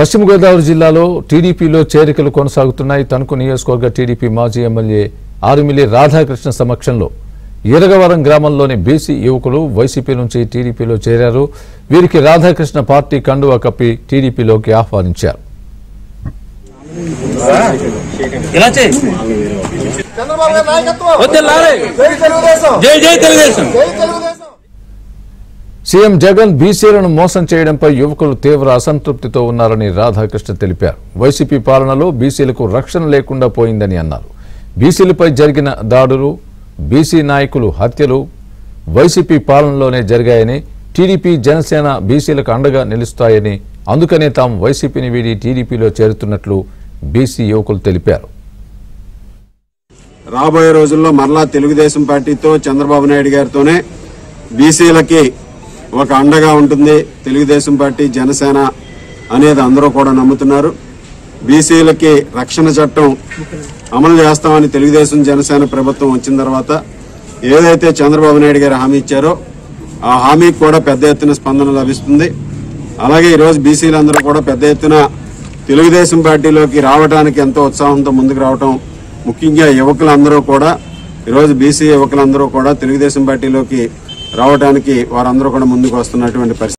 పశ్చిమ గోదావరి జిల్లాలో టీడీపీలో చేరికలు కొనసాగుతున్నాయి. తణుకు నియోజకవర్గ టీడీపీ మాజీ ఎమ్మెల్యే ఆరుమిల్లి రాధాకృష్ణ సమక్షంలో ఈరగవరం గ్రామంలోని బీసీ యువకులు వైసీపీ నుంచి టీడీపీలో చేరారు. వీరికి రాధాకృష్ణ పార్టీ కండువా కప్పి టీడీపీలోకి ఆహ్వానించారు. సీఎం జగన్ బీసీలను మోసం చేయడంపై యువకులు తీవ్ర అసంతృప్తితో ఉన్నారని రాధాకృష్ణ తెలిపారు. వైసీపీ పాలనలో బీసీలకు రక్షణ లేకుండా పోయిందని అన్నారు. బీసీలపై జరిగిన దాడులు, బీసీ నాయకులు హత్యలు వైసీపీ పాలనలోనే జరిగాయని, టీడీపీ జనసేన బీసీలకు అండగా నిలుస్తాయని, అందుకనే తాము వైసీపీని వీడి టీడీపీలో చేరుతున్నట్లు బీసీ యువకులు తెలిపారు. రాబోయే రోజుల్లో మరలా తెలుగుదేశం పార్టీతో చంద్రబాబు నాయుడు గారితోనే బీసీలకి ఒక అండగా ఉంటుంది తెలుగుదేశం పార్టీ, జనసేన అనేది అందరూ కూడా నమ్ముతున్నారు. బీసీలకి రక్షణ చట్టం అమలు చేస్తామని తెలుగుదేశం జనసేన ప్రభుత్వం వచ్చిన తర్వాత ఏదైతే చంద్రబాబు నాయుడు గారు హామీ ఇచ్చారో ఆ హామీకి కూడా పెద్ద ఎత్తున స్పందన లభిస్తుంది. అలాగే ఈరోజు బీసీలందరూ కూడా పెద్ద ఎత్తున తెలుగుదేశం పార్టీలోకి రావడానికి ఎంతో ఉత్సాహంతో ముందుకు రావటం, ముఖ్యంగా యువకులందరూ కూడా ఈరోజు బీసీ యువకులందరూ కూడా తెలుగుదేశం పార్టీలోకి రావడానికి వారందరూ కూడా ముందుకు వస్తున్నటువంటి పరిస్థితి.